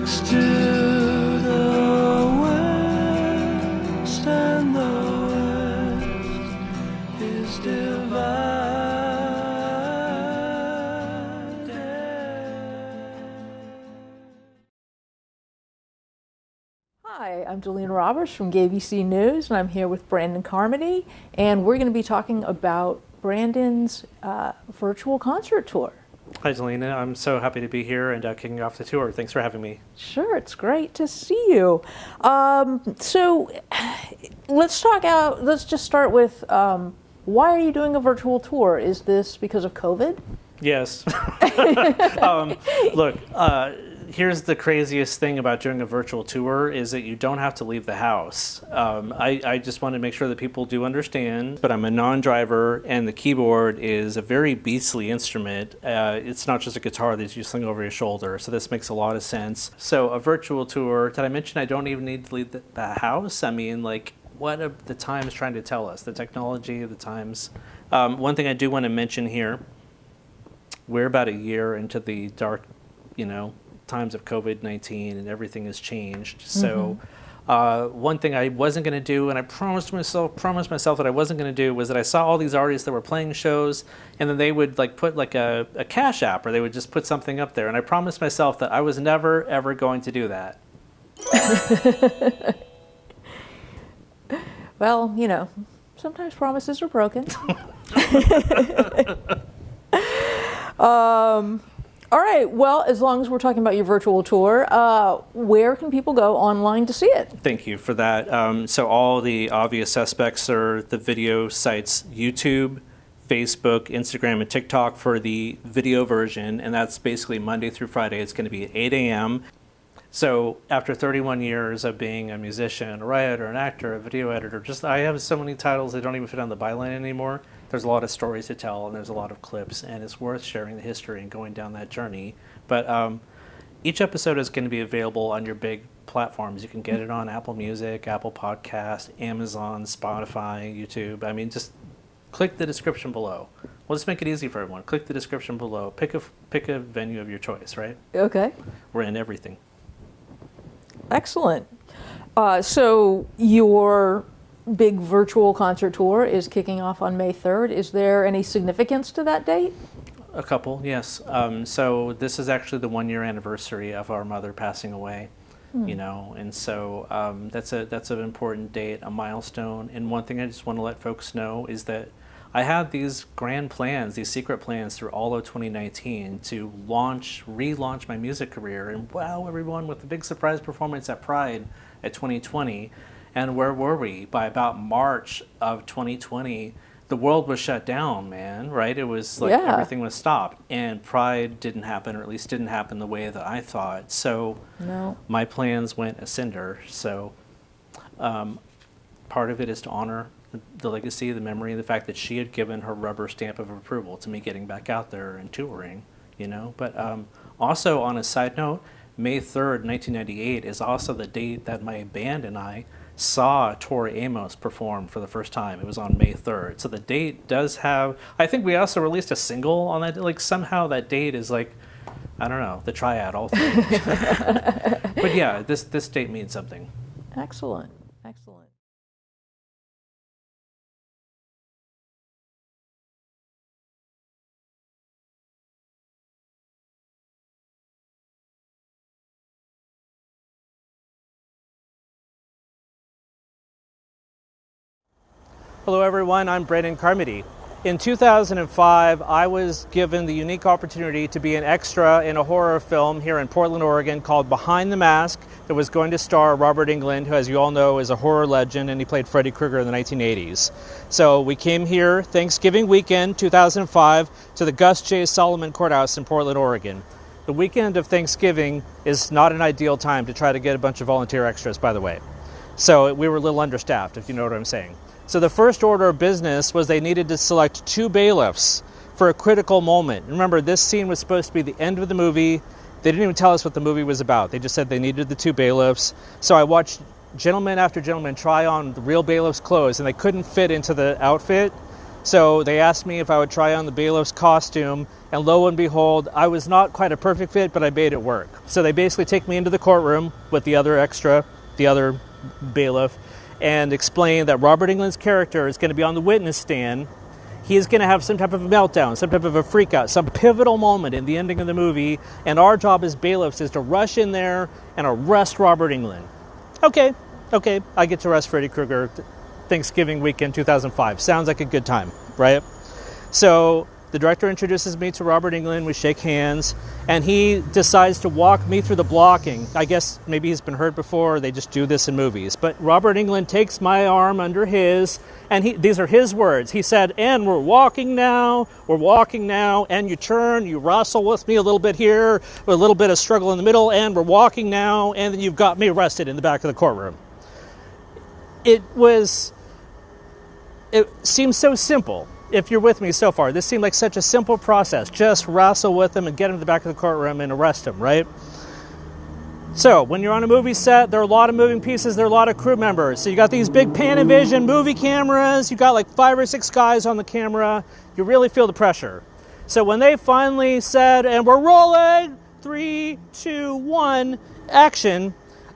Next to the west, and the west is divided. Hi, I'm Delina Roberts from GAYBC News, and I'm here with Brandon Carmody, and we're going to be talking about Brandon's virtual concert tour. Hi, Delina. I'm so happy to be here and kicking off the tour. Thanks for having me. Sure, it's great to see you. So let's just start with why are you doing a virtual tour? Is this because of COVID? Yes. Look, here's the craziest thing about doing a virtual tour is that you don't have to leave the house. I just want to make sure that people do understand, but I'm a non-driver and the keyboard is a very beastly instrument. It's not just a guitar that you sling over your shoulder, so this makes a lot of sense. So a virtual tour, did I mention I don't even need to leave the house? I mean, like, what are the times trying to tell us? The technology of the times. One thing I do want to mention here, we're about a year into the dark, times of COVID-19 and everything has changed. So one thing I wasn't going to do, and I promised myself that I wasn't going to do, was that I saw all these artists that were playing shows and then they would put a Cash App, or they would just put something up there, and I promised myself that I was never ever going to do that. Well, sometimes promises are broken. All right, well, as long as we're talking about your virtual tour, where can people go online to see it? Thank you for that. So all the obvious suspects are the video sites YouTube, Facebook, Instagram, and TikTok for the video version, and that's basically Monday through Friday. It's going to be at 8 a.m. So after 31 years of being a musician, a writer, an actor, a video editor, I have so many titles that don't even fit on the byline anymore. There's a lot of stories to tell, and there's a lot of clips, and it's worth sharing the history and going down that journey. But each episode is going to be available on your big platforms. You can get it on Apple Music, Apple Podcasts, Amazon, Spotify, YouTube. I mean, just click the description below. We'll just make it easy for everyone. Click the description below. Pick a venue of your choice, right? Okay. We're in everything. Excellent. So your big virtual concert tour is kicking off on May 3rd. Is there any significance to that date? A couple, yes. So this is actually the 1-year anniversary of our mother passing away, and so that's an important date, a milestone. And one thing I just want to let folks know is that I had these grand plans, these secret plans through all of 2019 to relaunch my music career and wow everyone with the big surprise performance at Pride at 2020. And where were we? By about March of 2020, the world was shut down, man, right? It was like everything was stopped. And Pride didn't happen, or at least didn't happen the way that I thought. So my plans went asunder. So part of it is to honor the legacy, the memory, the fact that she had given her rubber stamp of approval to me getting back out there and touring, But also on a side note, May 3rd, 1998 is also the date that my band and I saw Tori Amos perform for the first time. It was on May 3rd. So the date does have, I think we also released a single on that. Like somehow that date is like, I don't know, the triad, all three. But yeah, this date means something. Excellent, excellent. Hello everyone, I'm Brandon Carmody. In 2005, I was given the unique opportunity to be an extra in a horror film here in Portland, Oregon called Behind the Mask that was going to star Robert Englund, who, as you all know, is a horror legend, and he played Freddy Krueger in the 1980s. So we came here Thanksgiving weekend 2005 to the Gus J. Solomon Courthouse in Portland, Oregon. The weekend of Thanksgiving is not an ideal time to try to get a bunch of volunteer extras, by the way. So we were a little understaffed, if you know what I'm saying. So the first order of business was they needed to select 2 bailiffs for a critical moment. Remember, this scene was supposed to be the end of the movie. They didn't even tell us what the movie was about. They just said they needed the 2 bailiffs. So I watched gentleman after gentleman try on the real bailiff's clothes, and they couldn't fit into the outfit. So they asked me if I would try on the bailiff's costume, and lo and behold, I was not quite a perfect fit, but I made it work. So they basically take me into the courtroom with the other bailiff, and explain that Robert Englund's character is going to be on the witness stand. He is going to have some type of a meltdown, some type of a freak out, some pivotal moment in the ending of the movie, and our job as bailiffs is to rush in there and arrest Robert Englund. Okay, I get to arrest Freddy Krueger Thanksgiving weekend 2005. Sounds like a good time, right? So the director introduces me to Robert Englund, we shake hands, and he decides to walk me through the blocking. I guess maybe he's been hurt before, they just do this in movies. But Robert Englund takes my arm under his, and these are his words. He said, and we're walking now, and you turn, you wrestle with me a little bit here, a little bit of struggle in the middle, and we're walking now, and then you've got me arrested in the back of the courtroom. It seems so simple. If you're with me so far, this seemed like such a simple process. Just wrestle with him and get him to the back of the courtroom and arrest him, right? So when you're on a movie set, there are a lot of moving pieces, there are a lot of crew members. So you got these big Panavision movie cameras, you got like 5 or 6 guys on the camera, you really feel the pressure. So when they finally said, and we're rolling, 3, 2, 1, action,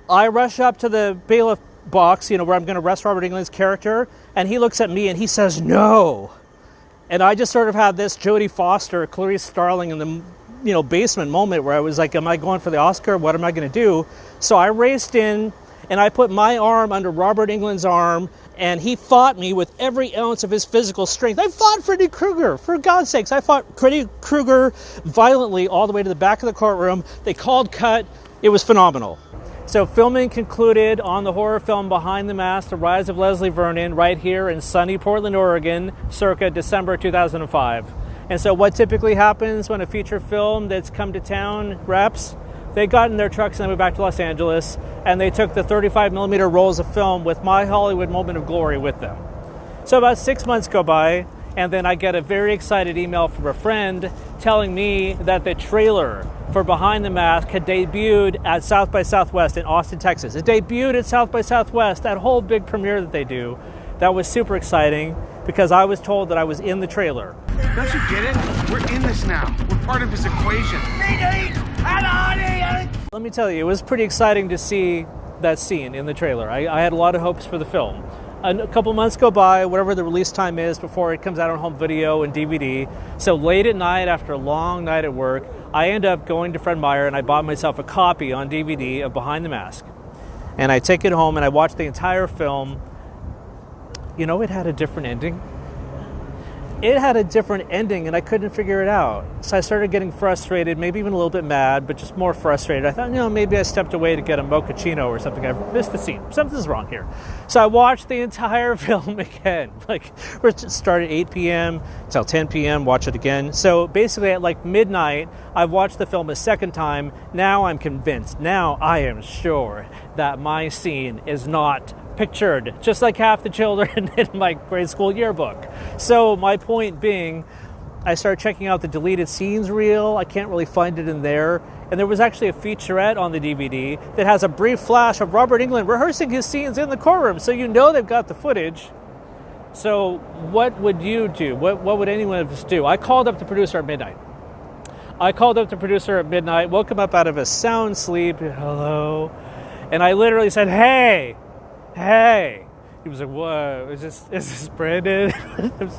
I rush up to the bailiff box, where I'm going to arrest Robert Englund's character, and he looks at me and he says, no. And I just sort of had this Jodie Foster, Clarice Starling in the basement moment where I was like, am I going for the Oscar? What am I going to do? So I raced in and I put my arm under Robert Englund's arm, and he fought me with every ounce of his physical strength. I fought Freddy Krueger, for God's sakes. I fought Freddy Krueger violently all the way to the back of the courtroom. They called cut. It was phenomenal. So filming concluded on the horror film Behind the Mask, The Rise of Leslie Vernon, right here in sunny Portland, Oregon, circa December 2005. And so what typically happens when a feature film that's come to town wraps? They got in their trucks and they went back to Los Angeles, and they took the 35mm rolls of film with my Hollywood moment of glory with them. So about 6 months go by, and then I get a very excited email from a friend telling me that the trailer for Behind the Mask had debuted at South by Southwest in Austin, Texas. It debuted at South by Southwest, that whole big premiere that they do. That was super exciting because I was told that I was in the trailer. Don't you get it? We're in this now. We're part of this equation. Let me tell you, it was pretty exciting to see that scene in the trailer. I had a lot of hopes for the film. A couple months go by, whatever the release time is, before it comes out on home video and DVD. So late at night, after a long night at work, I end up going to Fred Meyer and I bought myself a copy on DVD of Behind the Mask. And I take it home and I watch the entire film. It had a different ending. It had a different ending and I couldn't figure it out. So I started getting frustrated, maybe even a little bit mad, but just more frustrated. I thought, maybe I stepped away to get a mochaccino or something. I missed the scene. Something's wrong here. So I watched the entire film again. We're started at 8 p.m. till 10 p.m., watch it again. So basically at midnight, I've watched the film a second time. Now I'm convinced. Now I am sure that my scene is not pictured, just like half the children in my grade school yearbook. So my point being, I started checking out the deleted scenes reel. I can't really find it in there. And there was actually a featurette on the DVD that has a brief flash of Robert Englund rehearsing his scenes in the courtroom. So they've got the footage. So what would you do? What would anyone of us do? I called up the producer at midnight. Woke him up out of a sound sleep. Hello. And I literally said, hey. He was like, what? Is this Brandon?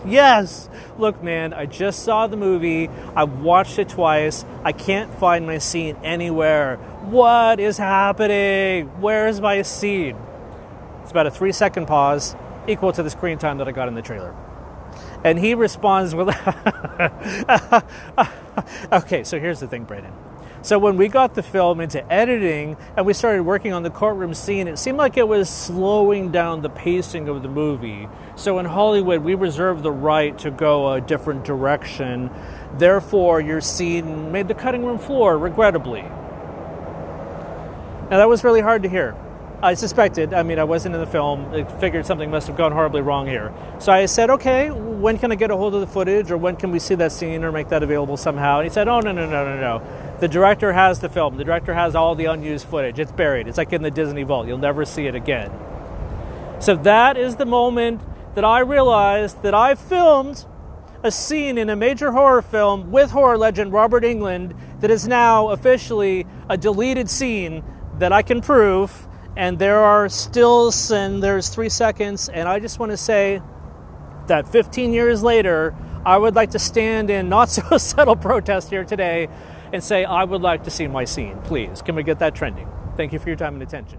Yes. Look, man, I just saw the movie. I watched it twice. I can't find my scene anywhere. What is happening? Where is my scene? It's about a 3-second pause, equal to the screen time that I got in the trailer. And he responds with, okay, so here's the thing, Brandon. So when we got the film into editing and we started working on the courtroom scene, it seemed like it was slowing down the pacing of the movie. So in Hollywood, we reserve the right to go a different direction. Therefore, your scene made the cutting room floor, regrettably. Now, that was really hard to hear. I suspected, I wasn't in the film, I figured something must have gone horribly wrong here. So I said, okay, when can I get a hold of the footage, or when can we see that scene or make that available somehow? And he said, oh, no. The director has the film. The director has all the unused footage. It's buried. It's like in the Disney vault. You'll never see it again. So that is the moment that I realized that I filmed a scene in a major horror film with horror legend Robert Englund that is now officially a deleted scene that I can prove, and there are stills and there's 3 seconds, and I just want to say that 15 years later, I would like to stand in not so subtle protest here today and say I would like to see my scene. Please, can we get that trending? Thank you for your time and attention.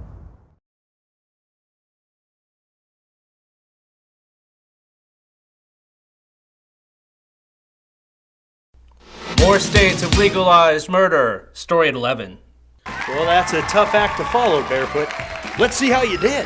More states have legalized murder. Story at 11. Well, that's a tough act to follow, Barefoot. Let's see how you did.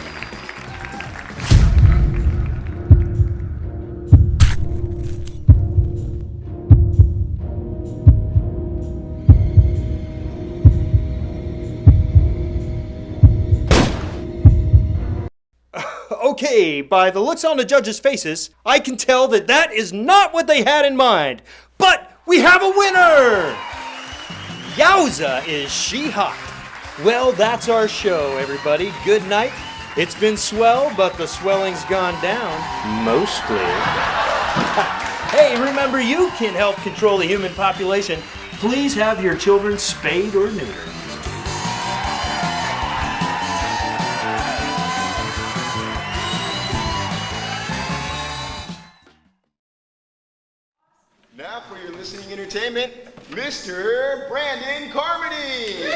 Okay, by the looks on the judges' faces, I can tell that that is not what they had in mind. But we have a winner! Yowza, is she hot? Well, that's our show, everybody. Good night. It's been swell, but the swelling's gone down. Mostly. Hey, remember, you can help control the human population. Please have your children spayed or neutered. Now for your listening entertainment, Mr. Brandon Carmody.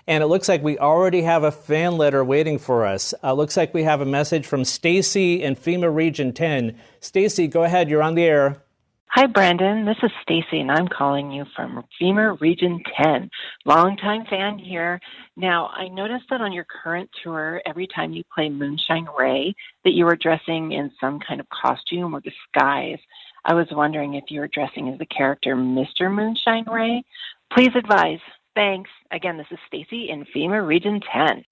And it looks like we already have a fan letter waiting for us. Looks like we have a message from Stacee in FEMA Region 10. Stacee, go ahead. You're on the air. Hi, Brandon. This is Stacey, and I'm calling you from FEMA Region 10. Longtime fan here. Now, I noticed that on your current tour, every time you play Moonshine Ray, that you were dressing in some kind of costume or disguise. I was wondering if you were dressing as the character Mr. Moonshine Ray. Please advise. Thanks. Again, this is Stacey in FEMA Region 10.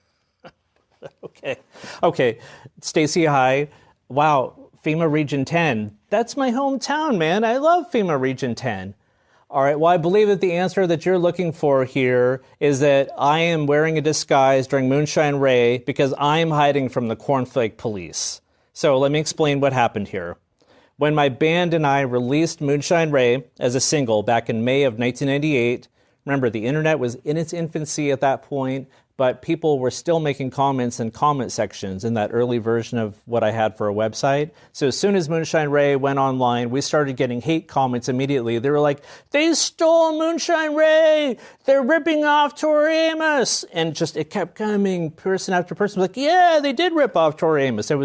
Okay. Stacey, hi. Wow, FEMA Region 10. That's my hometown, man. I love FEMA Region 10. All right, well, I believe that the answer that you're looking for here is that I am wearing a disguise during Moonshine Ray because I'm hiding from the Cornflake Police. So let me explain what happened here. When my band and I released Moonshine Ray as a single back in May of 1998, remember, the internet was in its infancy at that point, but people were still making comments in comment sections in that early version of what I had for a website. So as soon as Moonshine Ray went online, we started getting hate comments immediately. They were like, they stole Moonshine Ray! They're ripping off Tori Amos! And just, it kept coming, person after person was like, yeah, they did rip off Tori Amos. It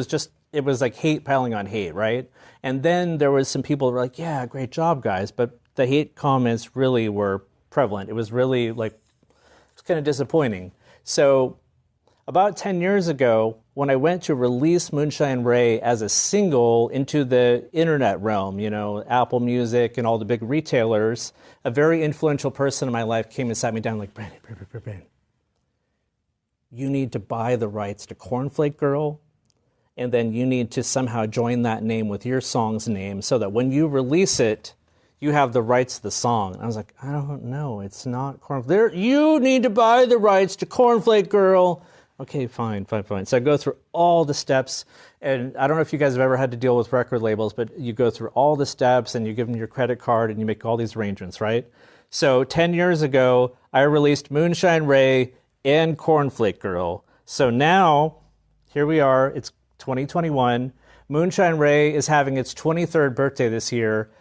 was like hate piling on hate, right? And then there was some people who were like, yeah, great job, guys. But the hate comments really were prevalent. It was really it's kind of disappointing. So about 10 years ago, when I went to release Moonshine Ray as a single into the internet realm, Apple Music and all the big retailers, a very influential person in my life came and sat me down like, Brandon, you need to buy the rights to Cornflake Girl, and then you need to somehow join that name with your song's name so that when you release it, you have the rights to the song. And I was like, I don't know. It's not Cornflake. You need to buy the rights to Cornflake Girl. Okay, fine. So I go through all the steps. And I don't know if you guys have ever had to deal with record labels, but you go through all the steps and you give them your credit card and you make all these arrangements, right? So 10 years ago, I released Moonshine Ray and Cornflake Girl. So now, here we are. It's 2021. Moonshine Ray is having its 23rd birthday this year.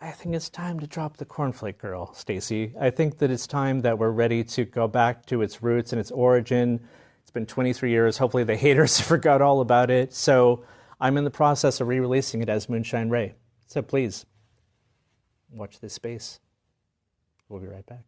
I think it's time to drop the Cornflake Girl, Stacey. I think that it's time that we're ready to go back to its roots and its origin. It's been 23 years. Hopefully the haters forgot all about it. So I'm in the process of re-releasing it as Moonshine Ray. So please, watch this space. We'll be right back.